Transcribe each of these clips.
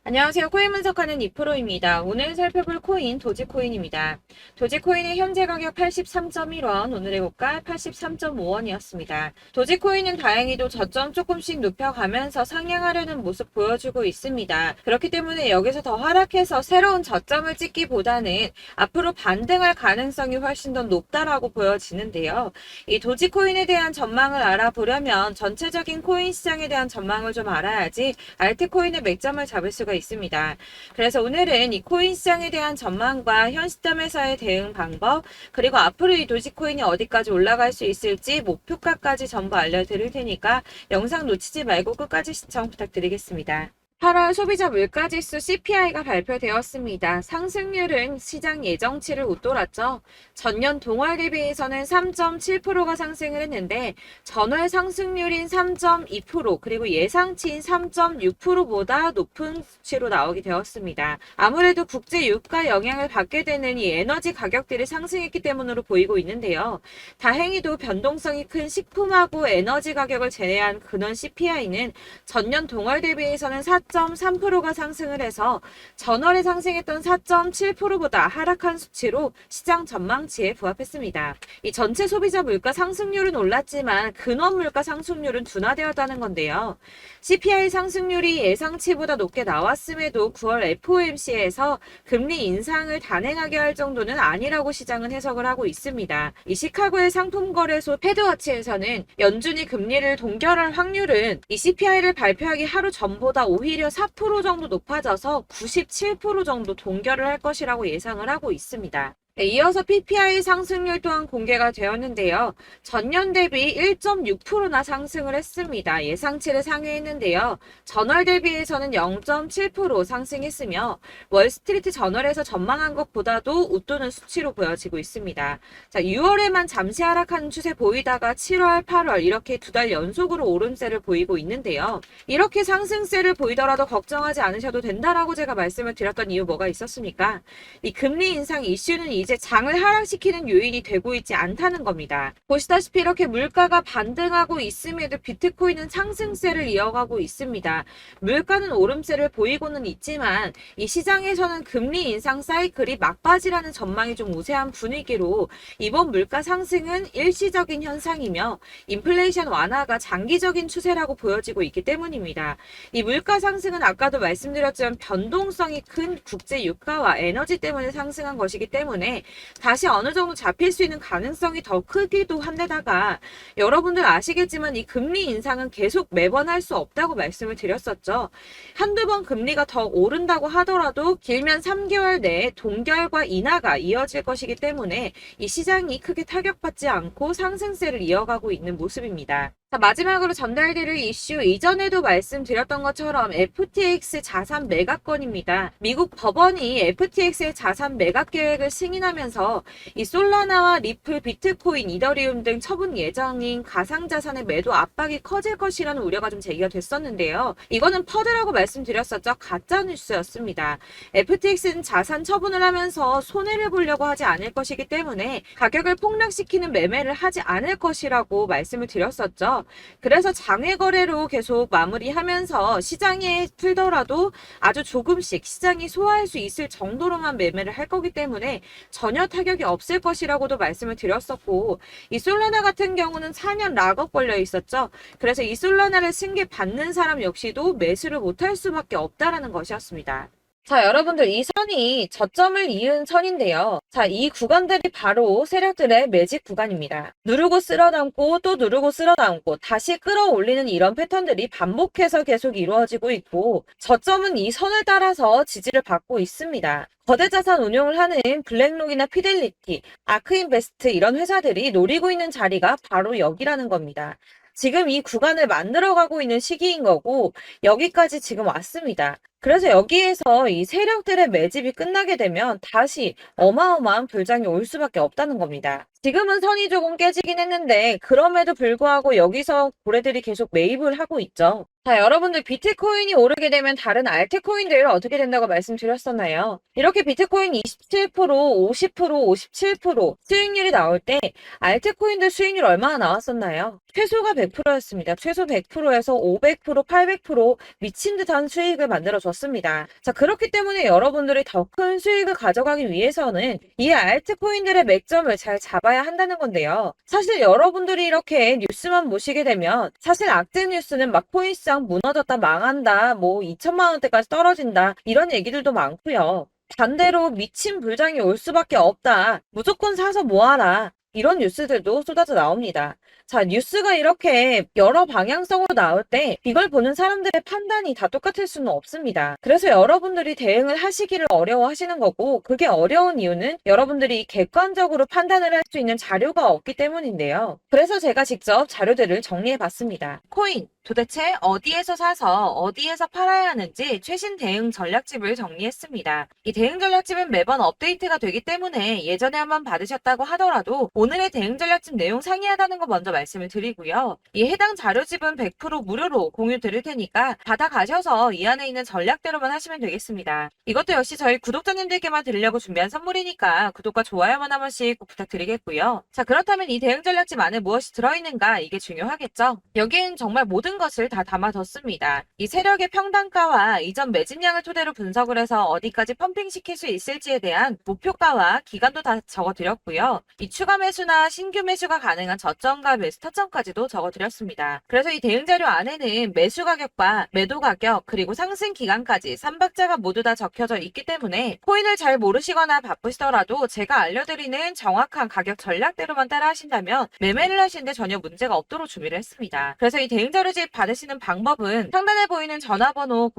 안녕하세요. 코인 분석하는 이프로입니다. 오늘 살펴볼 코인 도지코인입니다. 도지코인의 현재 가격 83.1원, 오늘의 고가 83.5원이었습니다. 도지코인은 다행히도 저점 조금씩 눕혀가면서 상향하려는 모습 보여주고 있습니다. 그렇기 때문에 여기서 더 하락해서 새로운 저점을 찍기보다는 앞으로 반등할 가능성이 훨씬 더 높다라고 보여지는데요. 이 도지코인에 대한 전망을 알아보려면 전체적인 코인 시장에 대한 전망을 좀 알아야지 알트코인의 맥점을 잡을 수가 있습니다. 그래서 오늘은 이 코인 시장에 대한 전망과 현 시점에서의 대응 방법, 그리고 앞으로 이 도지코인이 어디까지 올라갈 수 있을지 목표가까지 전부 알려드릴 테니까 영상 놓치지 말고 끝까지 시청 부탁드리겠습니다. 8월 소비자 물가지수 CPI가 발표되었습니다. 상승률은 시장 예정치를 웃돌았죠. 전년 동월 대비해서는 3.7%가 상승을 했는데 전월 상승률인 3.2% 그리고 예상치인 3.6%보다 높은 수치로 나오게 되었습니다. 아무래도 국제 유가 영향을 받게 되는 이 에너지 가격들이 상승했기 때문으로 보이고 있는데요. 다행히도 변동성이 큰 식품하고 에너지 가격을 제외한 근원 CPI는 전년 동월 대비해서는 4.3%가 상승을 해서 전월에 상승했던 4.7%보다 하락한 수치로 시장 전망치에 부합했습니다. 이 전체 소비자 물가 상승률은 올랐지만 근원 물가 상승률은 둔화되었다는 건데요. CPI 상승률이 예상치보다 높게 나왔음에도 9월 FOMC에서 금리 인상을 단행하게 할 정도는 아니라고 시장은 해석을 하고 있습니다. 이 시카고의 상품거래소 패드워치에서는 연준이 금리를 동결할 확률은 이 CPI를 발표하기 하루 전보다 오히려 4% 정도 높아져서 97% 정도 동결을 할 것이라고 예상을 하고 있습니다. 이어서 PPI 상승률 또한 공개가 되었는데요. 전년 대비 1.6%나 상승을 했습니다. 예상치를 상회했는데요. 전월 대비해서는 0.7% 상승했으며 월스트리트 저널에서 전망한 것보다도 웃도는 수치로 보여지고 있습니다. 자, 6월에만 잠시 하락하는 추세 보이다가 7월, 8월 이렇게 두 달 연속으로 오름세를 보이고 있는데요. 이렇게 상승세를 보이더라도 걱정하지 않으셔도 된다라고 제가 말씀을 드렸던 이유 뭐가 있었습니까? 이 금리 인상 이슈는 이제 장을 하락시키는 요인이 되고 있지 않다는 겁니다. 보시다시피 이렇게 물가가 반등하고 있음에도 비트코인은 상승세를 이어가고 있습니다. 물가는 오름세를 보이고는 있지만 이 시장에서는 금리 인상 사이클이 막바지라는 전망이 좀 우세한 분위기로 이번 물가 상승은 일시적인 현상이며 인플레이션 완화가 장기적인 추세라고 보여지고 있기 때문입니다. 이 물가 상승은 아까도 말씀드렸지만 변동성이 큰 국제 유가와 에너지 때문에 상승한 것이기 때문에 다시 어느 정도 잡힐 수 있는 가능성이 더 크기도 한데다가 여러분들 아시겠지만 이 금리 인상은 계속 매번 할 수 없다고 말씀을 드렸었죠. 한두 번 금리가 더 오른다고 하더라도 길면 3개월 내에 동결과 인하가 이어질 것이기 때문에 이 시장이 크게 타격받지 않고 상승세를 이어가고 있는 모습입니다. 자, 마지막으로 전달드릴 이슈 이전에도 말씀드렸던 것처럼 FTX 자산 매각 건입니다. 미국 법원이 FTX의 자산 매각 계획을 승인하면서 이 솔라나와 리플, 비트코인, 이더리움 등 처분 예정인 가상자산의 매도 압박이 커질 것이라는 우려가 좀 제기가 됐었는데요. 이거는 퍼드라고 말씀드렸었죠. 가짜 뉴스였습니다. FTX는 자산 처분을 하면서 손해를 보려고 하지 않을 것이기 때문에 가격을 폭락시키는 매매를 하지 않을 것이라고 말씀을 드렸었죠. 그래서 장외 거래로 계속 마무리하면서 시장에 풀더라도 아주 조금씩 시장이 소화할 수 있을 정도로만 매매를 할 거기 때문에 전혀 타격이 없을 것이라고도 말씀을 드렸었고, 이 솔라나 같은 경우는 4년 락업 걸려 있었죠. 그래서 이 솔라나를 승계 받는 사람 역시도 매수를 못할 수밖에 없다라는 것이었습니다. 자, 여러분들 이 선이 저점을 이은 선인데요. 자, 이 구간들이 바로 세력들의 매직 구간입니다. 누르고 쓸어담고 또 누르고 쓸어담고 다시 끌어올리는 이런 패턴들이 반복해서 계속 이루어지고 있고, 저점은 이 선을 따라서 지지를 받고 있습니다. 거대 자산 운용을 하는 블랙록이나 피델리티, 아크인베스트 이런 회사들이 노리고 있는 자리가 바로 여기라는 겁니다. 지금 이 구간을 만들어가고 있는 시기인 거고 여기까지 지금 왔습니다. 그래서 여기에서 이 세력들의 매집이 끝나게 되면 다시 어마어마한 불장이 올 수밖에 없다는 겁니다. 지금은 선이 조금 깨지긴 했는데 그럼에도 불구하고 여기서 고래들이 계속 매입을 하고 있죠. 자, 여러분들 비트코인이 오르게 되면 다른 알트코인들 어떻게 된다고 말씀드렸었나요? 이렇게 비트코인 27%, 50%, 57% 수익률이 나올 때 알트코인들 수익률 얼마나 나왔었나요? 최소가 100%였습니다. 최소 100%에서 500%, 800% 미친 듯한 수익을 만들어줬습니다. 만들어줬습니다. 자, 그렇기 때문에 여러분들이 더 큰 수익을 가져가기 위해서는 이 알트코인들의 맥점을 잘 잡아야 한다는 건데요. 사실 여러분들이 이렇게 뉴스만 보시게 되면 사실 악재 뉴스는 막 코인시장 무너졌다, 망한다, 뭐 2천만 원대까지 떨어진다 이런 얘기들도 많고요. 반대로 미친 불장이 올 수밖에 없다. 무조건 사서 모아라. 이런 뉴스들도 쏟아져 나옵니다. 자, 뉴스가 이렇게 여러 방향성으로 나올 때 이걸 보는 사람들의 판단이 다 똑같을 수는 없습니다. 그래서 여러분들이 대응을 하시기를 어려워하시는 거고, 그게 어려운 이유는 여러분들이 객관적으로 판단을 할 수 있는 자료가 없기 때문인데요. 그래서 제가 직접 자료들을 정리해 봤습니다. 코인, 도대체 어디에서 사서 어디에서 팔아야 하는지 최신 대응 전략집을 정리했습니다. 이 대응 전략집은 매번 업데이트가 되기 때문에 예전에 한번 받으셨다고 하더라도 오늘의 대응 전략집 내용 상이하다는 거 먼저 말씀을 드리고요. 이 해당 자료집은 100% 무료로 공유 드릴 테니까 받아가셔서 이 안에 있는 전략대로만 하시면 되겠습니다. 이것도 역시 저희 구독자님들께만 드리려고 준비한 선물이니까 구독과 좋아요만 한 번씩 꼭 부탁드리겠고요. 자, 그렇다면 이 대응 전략집 안에 무엇이 들어있는가, 이게 중요하겠죠? 여기엔 정말 모든 것을 다 담아뒀습니다. 이 세력의 평단가와 이전 매집량을 토대로 분석을 해서 어디까지 펌핑시킬 수 있을지에 대한 목표가와 기간도 다 적어드렸고요. 이 추가 매수나 신규 매수가 가능한 저점과 매수 타점까지도 적어드렸습니다. 그래서 이 대응 자료 안에는 매수 가격과 매도 가격 그리고 상승 기간까지 3박자가 모두 다 적혀져 있기 때문에 코인을 잘 모르시거나 바쁘시더라도 제가 알려드리는 정확한 가격 전략대로만 따라 하신다면 매매를 하시는데 전혀 문제가 없도록 준비를 했습니다. 그래서 이 대응 자료집 받으시는 방법은 상단에 보이는 전화번호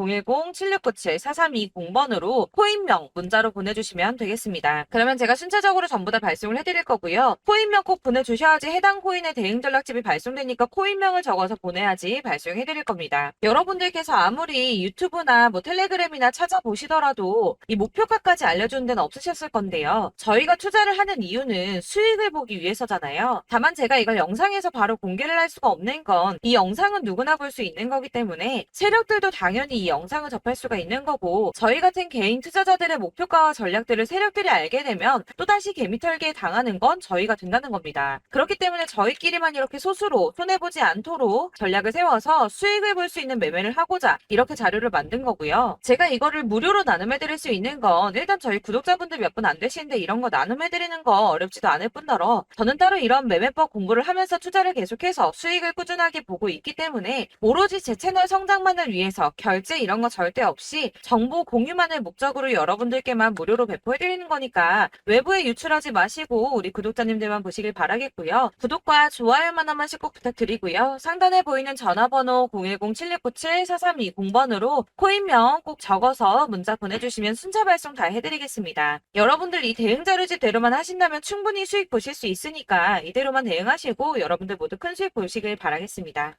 010-7697-4320번으로 코인명 문자로 보내주시면 되겠습니다. 그러면 제가 순차적으로 전부 다 발송을 해드릴 거고요. 코인명 꼭 보내주셔야지 해당 코인의 대응 전략집이 발송되니까 코인명을 적어서 보내야지 발송해드릴 겁니다. 여러분들께서 아무리 유튜브나 뭐 텔레그램이나 찾아보시더라도 이 목표가까지 알려주는 데는 없으셨을 건데요. 저희가 투자를 하는 이유는 수익을 보기 위해서잖아요. 다만 제가 이걸 영상에서 바로 공개를 할 수가 없는 건 이 영상은 누구나 볼 수 있는 거기 때문에 세력들도 당연히 이 영상을 접할 수가 있는 거고, 저희 같은 개인 투자자들의 목표가와 전략들을 세력들이 알게 되면 또다시 개미털기에 당하는 건 저희가 된다는 겁니다. 그렇기 때문에 저희끼리만 이렇게 소수로 손해보지 않도록 전략을 세워서 수익을 볼 수 있는 매매를 하고자 이렇게 자료를 만든 거고요. 제가 이거를 무료로 나눔해드릴 수 있는 건 일단 저희 구독자분들 몇 분 안 되시는데 이런 거 나눔해드리는 거 어렵지도 않을 뿐더러 저는 따로 이런 매매법 공부를 하면서 투자를 계속해서 수익을 꾸준하게 보고 있기 때문에 오로지 제 채널 성장만을 위해서 결제 이런 거 절대 없이 정보 공유만을 목적으로 여러분들께만 무료로 배포해드리는 거니까 외부에 유출하지 마시고 우리 구독자님들만 보시길 바라겠고요. 구독과 좋아요만 한 번씩 꼭 부탁드리고요. 상단에 보이는 전화번호 010-7697-4320번으로 코인명 꼭 적어서 문자 보내주시면 순차 발송 다 해드리겠습니다. 여러분들 이 대응 자료집대로만 하신다면 충분히 수익 보실 수 있으니까 이대로만 대응하시고 여러분들 모두 큰 수익 보시길 바라겠습니다.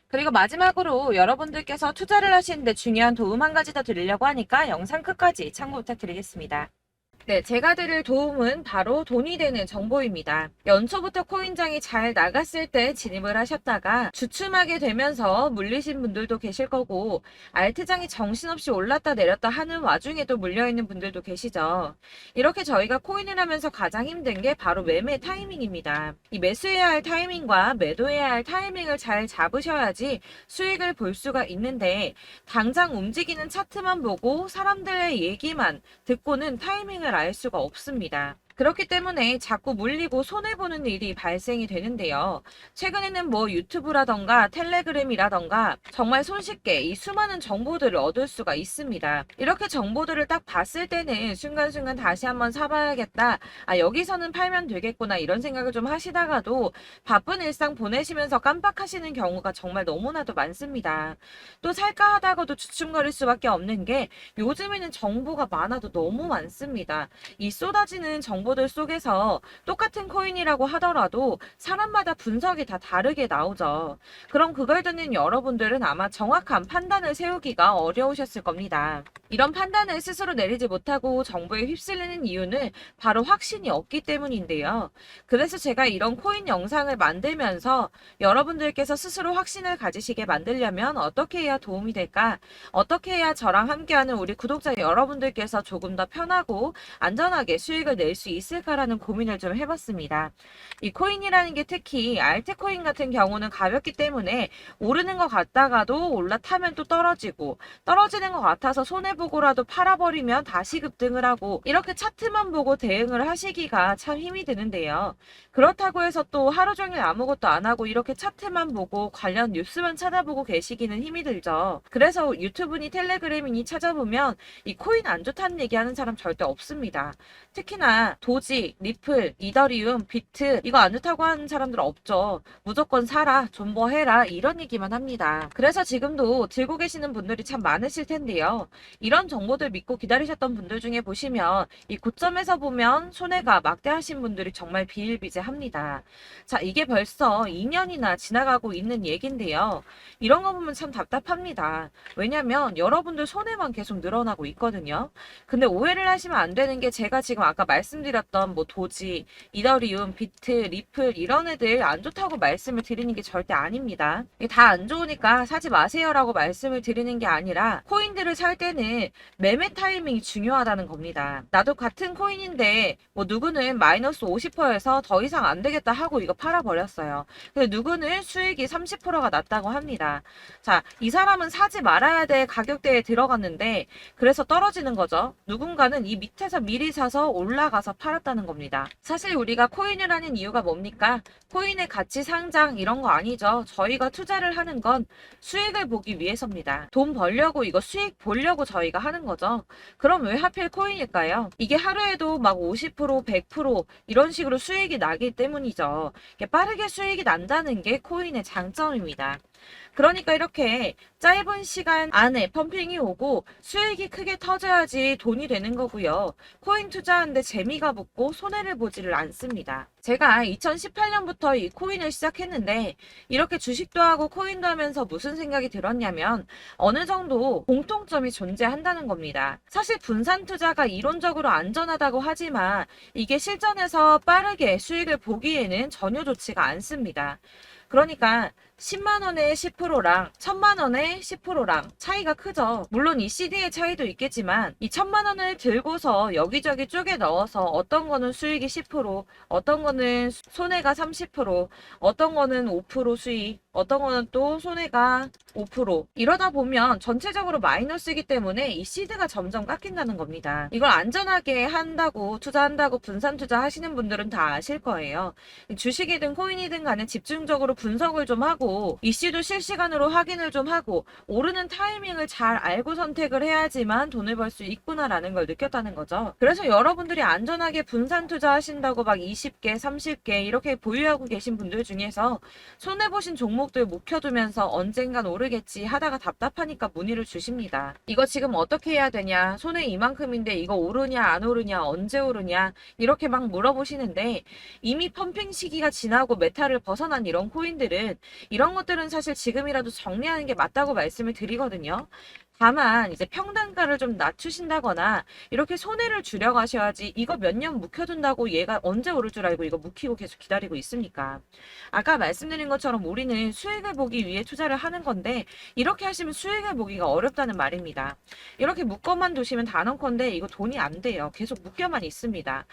그리고 마지막으로 여러분들께서 투자를 하시는데 중요한 도움 한 가지 더 드리려고 하니까 영상 끝까지 참고 부탁드리겠습니다. 네, 제가 드릴 도움은 바로 돈이 되는 정보입니다. 연초부터 코인장이 잘 나갔을 때 진입을 하셨다가 주춤하게 되면서 물리신 분들도 계실 거고, 알트장이 정신없이 올랐다 내렸다 하는 와중에도 물려있는 분들도 계시죠. 이렇게 저희가 코인을 하면서 가장 힘든 게 바로 매매 타이밍입니다. 이 매수해야 할 타이밍과 매도해야 할 타이밍을 잘 잡으셔야지 수익을 볼 수가 있는데, 당장 움직이는 차트만 보고 사람들의 얘기만 듣고는 타이밍을 알 수가 없습니다. 그렇기 때문에 자꾸 물리고 손해보는 일이 발생이 되는데요. 최근에는 뭐 유튜브라던가 텔레그램이라던가 정말 손쉽게 이 수많은 정보들을 얻을 수가 있습니다. 이렇게 정보들을 딱 봤을 때는 순간순간 다시 한번 사봐야겠다. 아, 여기서는 팔면 되겠구나 이런 생각을 좀 하시다가도 바쁜 일상 보내시면서 깜빡하시는 경우가 정말 너무나도 많습니다. 또 살까 하다가도 주춤거릴 수밖에 없는 게 요즘에는 정보가 많아도 너무 많습니다. 이 쏟아지는 정보들 속에서 똑같은 코인이라고 하더라도 사람마다 분석이 다 다르게 나오죠. 그럼 그걸 듣는 여러분들은 아마 정확한 판단을 세우기가 어려우셨을 겁니다. 이런 판단을 스스로 내리지 못하고 정보에 휩쓸리는 이유는 바로 확신이 없기 때문인데요. 그래서 제가 이런 코인 영상을 만들면서 여러분들께서 스스로 확신을 가지시게 만들려면 어떻게 해야 도움이 될까? 어떻게 해야 저랑 함께하는 우리 구독자 여러분들께서 조금 더 편하고 안전하게 수익을 낼 수 있을까라는 고민을 좀 해봤습니다. 이 코인이라는 게 특히 알트코인 같은 경우는 가볍기 때문에 오르는 것 같다가도 올라타면 또 떨어지고 떨어지는 것 같아서 손해보고라도 팔아버리면 다시 급등을 하고 이렇게 차트만 보고 대응을 하시기가 참 힘이 드는데요. 그렇다고 해서 또 하루 종일 아무것도 안 하고 이렇게 차트만 보고 관련 뉴스만 찾아보고 계시기는 힘이 들죠. 그래서 유튜브니 텔레그램이니 찾아보면 이 코인 안 좋다는 얘기하는 사람 절대 없습니다. 특히나 도지, 리플, 이더리움, 비트 이거 안 좋다고 하는 사람들 없죠. 무조건 사라, 존버해라 이런 얘기만 합니다. 그래서 지금도 들고 계시는 분들이 참 많으실 텐데요. 이런 정보들 믿고 기다리셨던 분들 중에 보시면 이 고점에서 보면 손해가 막대하신 분들이 정말 비일비재합니다. 자, 이게 벌써 2년이나 지나가고 있는 얘긴데요. 이런 거 보면 참 답답합니다. 왜냐면 여러분들 손해만 계속 늘어나고 있거든요. 근데 오해를 하시면 안 되는 게 제가 지금 아까 말씀드렸던 뭐 도지, 이더리움, 비트, 리플 이런 애들 안 좋다고 말씀을 드리는 게 절대 아닙니다. 이게 다 안 좋으니까 사지 마세요라고 말씀을 드리는 게 아니라 코인들을 살 때는 매매 타이밍이 중요하다는 겁니다. 나도 같은 코인인데 뭐 누구는 마이너스 50%에서 더 이상 안 되겠다 하고 이거 팔아버렸어요. 근데 누구는 수익이 30%가 났다고 합니다. 자, 이 사람은 사지 말아야 될 가격대에 들어갔는데 그래서 떨어지는 거죠. 누군가는 이 밑에서 미리 사서 올라가서 팔았다는 겁니다. 사실 우리가 코인을 하는 이유가 뭡니까? 코인의 가치 상장 이런 거 아니죠. 저희가 투자를 하는 건 수익을 보기 위해서입니다. 돈 벌려고 이거 수익 보려고 저희가 하는 거죠. 그럼 왜 하필 코인일까요? 이게 하루에도 막 50%, 100% 이런 식으로 수익이 나기 때문이죠. 빠르게 수익이 난다는 게 코인의 장점입니다. 그러니까 이렇게 짧은 시간 안에 펌핑이 오고 수익이 크게 터져야지 돈이 되는 거고요. 코인 투자하는데 재미가 붙고 손해를 보지를 않습니다. 제가 2018년부터 이 코인을 시작했는데 이렇게 주식도 하고 코인도 하면서 무슨 생각이 들었냐면 어느 정도 공통점이 존재한다는 겁니다. 사실 분산 투자가 이론적으로 안전하다고 하지만 이게 실전에서 빠르게 수익을 보기에는 전혀 좋지가 않습니다. 그러니까 10만 원의 10%랑 1000만 원의 10%랑 차이가 크죠. 물론 이 CD의 차이도 있겠지만 이 1000만 원을 들고서 여기저기 쪼개 넣어서 어떤 거는 수익이 10%, 어떤 거는 손해가 30%, 어떤 거는 5% 수익, 어떤 거는 또 손해가 5% 이러다 보면 전체적으로 마이너스이기 때문에 이 시드가 점점 깎인다는 겁니다. 이걸 안전하게 한다고 투자한다고 분산 투자하시는 분들은 다 아실 거예요. 주식이든 코인이든 간에 집중적으로 분석을 좀 하고 이슈도 실시간으로 확인을 좀 하고 오르는 타이밍을 잘 알고 선택을 해야지만 돈을 벌 수 있구나라는 걸 느꼈다는 거죠. 그래서 여러분들이 안전하게 분산 투자하신다고 막 20개, 30개 이렇게 보유하고 계신 분들 중에서 손해보신 종목들 묵혀두면서 언젠간 오르겠지 하다가 답답하니까 문의를 주십니다. 이거 지금 어떻게 해야 되냐? 손해 이만큼인데 이거 오르냐 안 오르냐 언제 오르냐 이렇게 막 물어보시는데 이미 펌핑 시기가 지나고 메타를 벗어난 이런 코인들은 이런 것들은 사실 지금이라도 정리하는 게 맞다고 말씀을 드리거든요. 다만 이제 평단가를 좀 낮추신다거나 이렇게 손해를 줄여가셔야지 이거 몇 년 묵혀둔다고 얘가 언제 오를 줄 알고 이거 묵히고 계속 기다리고 있습니까? 아까 말씀드린 것처럼 우리는 수익을 보기 위해 투자를 하는 건데 이렇게 하시면 수익을 보기가 어렵다는 말입니다. 이렇게 묶어만 두시면 단언컨대 이거 돈이 안 돼요. 계속 묶여만 있습니다.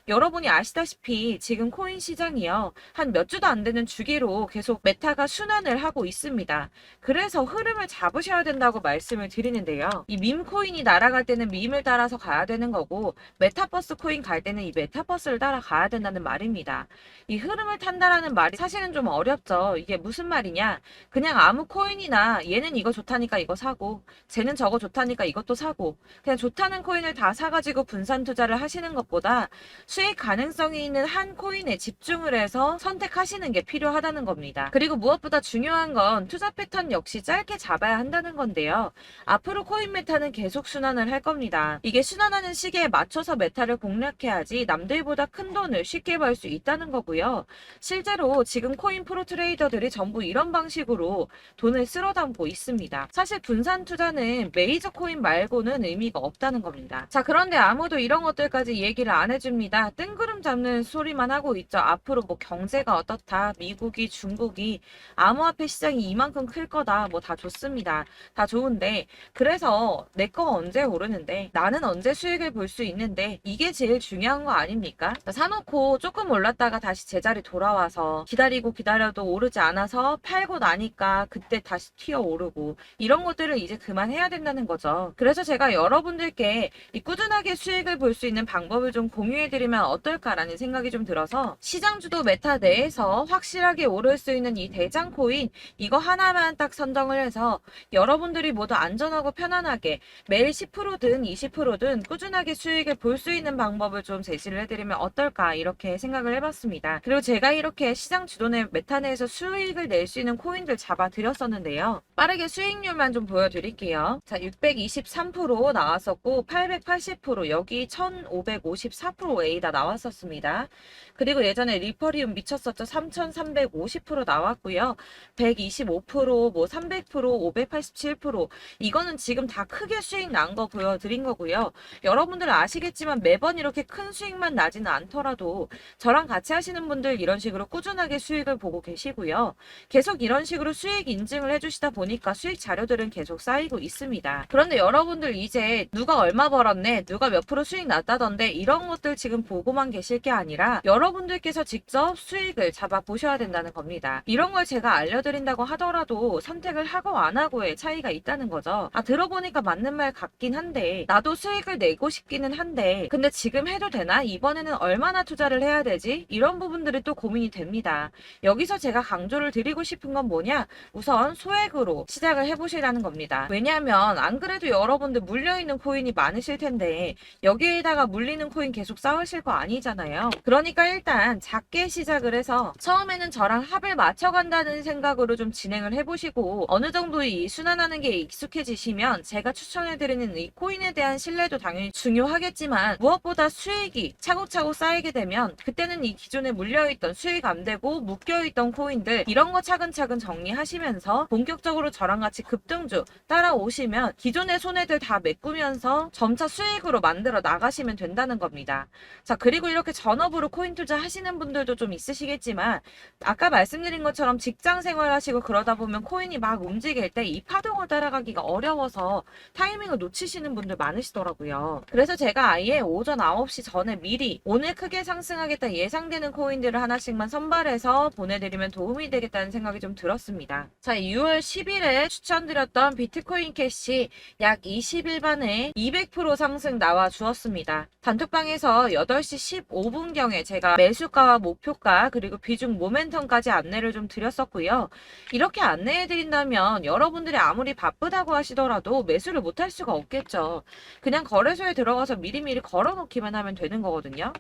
여러분이 아시다시피 지금 코인 시장이요. 한 몇 주도 안 되는 주기로 계속 메타가 순환을 하고 있습니다. 그래서 흐름을 잡으셔야 된다고 말씀을 드리는데요. 이 밈 코인이 날아갈 때는 밈을 따라서 가야 되는 거고 메타버스 코인 갈 때는 이 메타버스를 따라가야 된다는 말입니다. 이 흐름을 탄다라는 말이 사실은 좀 어렵죠. 이게 무슨 말이냐? 그냥 아무 코인이나 얘는 이거 좋다니까 이거 사고 쟤는 저거 좋다니까 이것도 사고 그냥 좋다는 코인을 다 사가지고 분산 투자를 하시는 것보다 수익 가능성이 있는 한 코인에 집중을 해서 선택하시는 게 필요하다는 겁니다. 그리고 무엇보다 중요한 건 투자 패턴 역시 짧게 잡아야 한다는 건데요. 앞으로 코인 메타는 계속 순환을 할 겁니다. 이게 순환하는 시기에 맞춰서 메타를 공략해야지 남들보다 큰 돈을 쉽게 벌 수 있다는 거고요. 실제로 지금 코인 프로 트레이더들이 전부 이런 방식으로 돈을 쓸어 담고 있습니다. 사실 분산 투자는 메이저 코인 말고는 의미가 없다는 겁니다. 자, 그런데 아무도 이런 것들까지 얘기를 안 해줍니다. 뜬구름 잡는 소리만 하고 있죠. 앞으로 뭐 경제가 어떻다, 미국이, 중국이, 암호화폐 시장이 이만큼 클 거다, 뭐 다 좋습니다. 다 좋은데 그래서 내 거 언제 오르는데 나는 언제 수익을 볼 수 있는데 이게 제일 중요한 거 아닙니까? 사놓고 조금 올랐다가 다시 제자리 돌아와서 기다리고 기다려도 오르지 않아서 팔고 나니까 그때 다시 튀어 오르고 이런 것들을 이제 그만해야 된다는 거죠. 그래서 제가 여러분들께 이 꾸준하게 수익을 볼 수 있는 방법을 좀 공유해드리면 어떨까라는 생각이 좀 들어서 시장주도 메타 내에서 확실하게 오를 수 있는 이 대장 코인 이거 하나만 딱 선정을 해서 여러분들이 모두 안전하고 편안하게 매일 10%든 20%든 꾸준하게 수익을 볼 수 있는 방법을 좀 제시를 해드리면 어떨까 이렇게 생각을 해봤습니다. 그리고 제가 이렇게 시장 주도내 메타 내에서 수익을 낼 수 있는 코인들 잡아드렸었는데요. 빠르게 수익률만 좀 보여드릴게요. 자, 623% 나왔었고 880% 여기 1554% A다 나왔었습니다. 그리고 예전에 리퍼리움 미쳤었죠. 3350% 나왔고요. 125%, 뭐 300%, 587% 이거는 지금 다 크게 수익 난 거 보여드린 거고요. 여러분들 아시겠지만 매번 이렇게 큰 수익만 나지는 않더라도 저랑 같이 하시는 분들 이런 식으로 꾸준하게 수익을 보고 계시고요. 계속 이런 식으로 수익 인증을 해주시다 보니까 수익 자료들은 계속 쌓이고 있습니다. 그런데 여러분들 이제 누가 얼마 벌었네, 누가 몇 프로 수익 났다던데 이런 것들 지금 보고만 계실 게 아니라 여러분들께서 직접 수익을 잡아 보셔야 된다는 겁니다. 이런 걸 제가 알려드린다고 하더라도 선택을 하고 안 하고의 차이가 있다는 거죠. 들어보니까 맞는 말 같긴 한데 나도 수익을 내고 싶기는 한데 근데 지금 해도 되나? 이번에는 얼마나 투자를 해야 되지? 이런 부분들이 또 고민이 됩니다. 여기서 제가 강조를 드리고 싶은 건 뭐냐? 우선 소액으로 시작을 해보시라는 겁니다. 왜냐하면 안 그래도 여러분들 물려있는 코인이 많으실 텐데 여기에다가 물리는 코인 계속 쌓으실 거 아니잖아요. 그러니까 일단 작게 시작을 해서 처음에는 저랑 합을 맞춰간다는 생각으로 좀 진행을 해보시고 어느 정도 이 순환하는 게 익숙해지시면 제가 추천해드리는 이 코인에 대한 신뢰도 당연히 중요하겠지만 무엇보다 수익이 차곡차곡 쌓이게 되면 그때는 이 기존에 물려있던 수익 안 되고 묶여있던 코인들 이런 거 차근차근 정리하시면서 본격적으로 저랑 같이 급등주 따라오시면 기존의 손해들 다 메꾸면서 점차 수익으로 만들어 나가시면 된다는 겁니다. 자, 그리고 이렇게 전업으로 코인 투자 하시는 분들도 좀 있으시겠지만 아까 말씀드린 것처럼 직장 생활하시고 그러다 보면 코인이 막 움직일 때 이 파동을 따라가기가 어려워서 타이밍을 놓치시는 분들 많으시더라고요. 그래서 제가 아예 오전 9시 전에 미리 오늘 크게 상승하겠다 예상되는 코인들을 하나씩만 선발해서 보내드리면 도움이 되겠다는 생각이 좀 들었습니다. 자, 6월 10일에 추천드렸던 비트코인 캐시 약 20일 만에 200% 상승 나와 주었습니다. 단톡방에서 8시 15분경에 제가 매수가와 목표가 그리고 비중 모멘텀까지 안내를 좀 드렸었고요. 이렇게 안내해드린다면 여러분들이 아무리 바쁘다고 하시더라도 매수를 못할 수가 없겠죠. 그냥 거래소에 들어가서 미리미리 걸어놓기만 하면 되는 거거든요.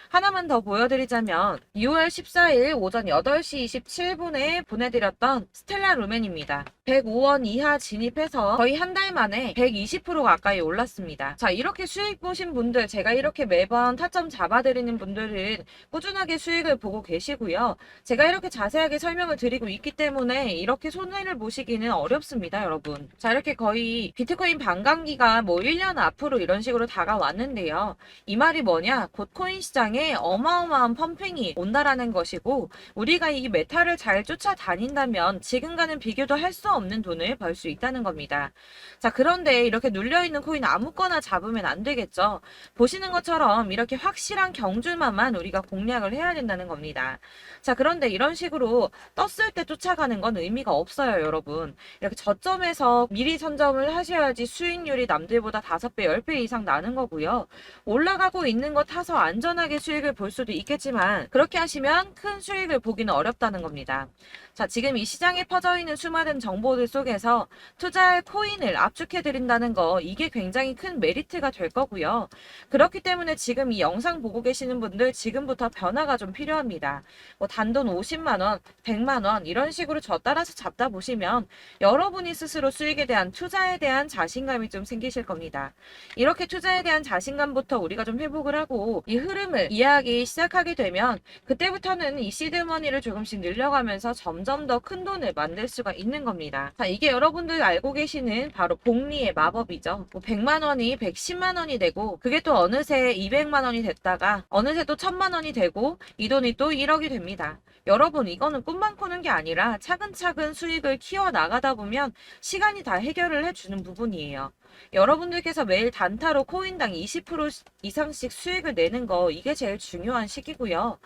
하나만 더 보여드리자면 6월 14일 오전 8시 27분에 보내드렸던 스텔라 루멘입니다. 105원 이하 진입해서 거의 한 달 만에 120% 가까이 올랐습니다. 자, 이렇게 수익 보신 분들 제가 이렇게 매번 타점 잡아드리는 분들은 꾸준하게 수익을 보고 계시고요. 제가 이렇게 자세하게 설명을 드리고 있기 때문에 이렇게 손해를 보시기는 어렵습니다, 여러분. 자, 이렇게 거의 비트코인 반감기가 뭐 1년 앞으로 이런 식으로 다가왔는데요. 이 말이 뭐냐? 곧 코인 시장에 어마어마한 펌핑이 온다라는 것이고 우리가 이 메타를 잘 쫓아다닌다면 지금과는 비교도 할 수 없는 돈을 벌 수 있다는 겁니다. 자, 그런데 이렇게 눌려있는 코인 아무거나 잡으면 안 되겠죠. 보시는 것처럼 이렇게 확실한 경주만만 우리가 공략을 해야 된다는 겁니다. 자, 그런데 이런 식으로 떴을 때 쫓아가는 건 의미가 없어요, 여러분. 이렇게 저점에서 미리 선점을 하셔야지 수익률이 남들보다 5배, 10배 이상 나는 거고요. 올라가고 있는 거 타서 안전하게 수익을 볼 수도 있겠지만 그렇게 하시면 큰 수익을 보기는 어렵다는 겁니다. 자, 지금 이 시장에 퍼져 있는 수많은 정보들 속에서 투자할 코인을 압축해드린다는 거 이게 굉장히 큰 메리트가 될 거고요. 그렇기 때문에 지금 이 영상 보고 계시는 분들 지금부터 변화가 좀 필요합니다. 뭐 단돈 50만원, 100만원 이런 식으로 저 따라서 잡다 보시면 여러분이 스스로 수익에 대한 투자에 대한 자신감이 좀 생기실 겁니다. 이렇게 투자에 대한 자신감부터 우리가 좀 회복을 하고 이 흐름을 이해하기 시작하게 되면 그때부터는 이 시드머니를 조금씩 늘려가면서 점점 더 큰 돈을 만들 수가 있는 겁니다. 자, 이게 여러분들 알고 계시는 바로 복리의 마법이죠. 뭐 100만원이 110만원이 되고 그게 또 어느새 200만원이 됐다가 어느새 또 1000만원이 되고 이 돈이 또 1억이 됩니다. 여러분 이거는 꿈만 꾸는 게 아니라 차근차근 수익을 키워나가다 보면 시간이 다 해결 해결을 해주는 부분이에요. 여러분들께서 매일 단타로 코인당 20% 이상씩 수익을 내는 거 이게 제일 중요한 시기고요.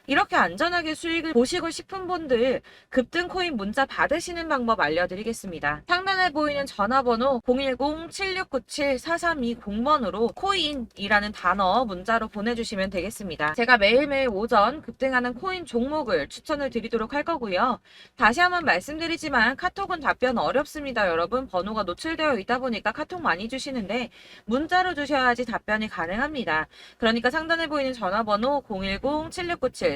이렇게 안전하게 수익을 보시고 싶은 분들 급등 코인 문자 받으시는 방법 알려드리겠습니다. 상단에 보이는 전화번호 010-7697-4320번으로 코인이라는 단어 문자로 보내주시면 되겠습니다. 제가 매일매일 오전 급등하는 코인 종목을 추천을 드리도록 할 거고요. 다시 한번 말씀드리지만 카톡은 답변 어렵습니다. 여러분 번호가 노출되어 있다 보니까 카톡 많이 주시는데 문자로 주셔야지 답변이 가능합니다. 그러니까 상단에 보이는 전화번호 010-7697-4320번으로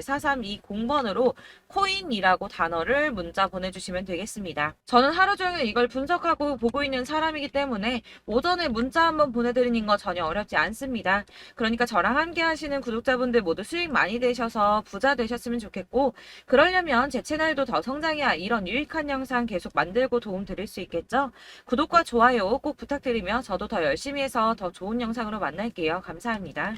코인이라고 단어를 문자 보내주시면 되겠습니다. 저는 하루 종일 이걸 분석하고 보고 있는 사람이기 때문에 오전에 문자 한번 보내드리는 거 전혀 어렵지 않습니다. 그러니까 저랑 함께 하시는 구독자분들 모두 수익 많이 되셔서 부자 되셨으면 좋겠고, 그러려면 제 채널도 더 성장해야 이런 유익한 영상 계속 만들고 도움 드릴 수 있겠죠? 구독과 좋아요 꼭 부탁드리며 저도 더 열심히 해서 더 좋은 영상으로 만날게요. 감사합니다.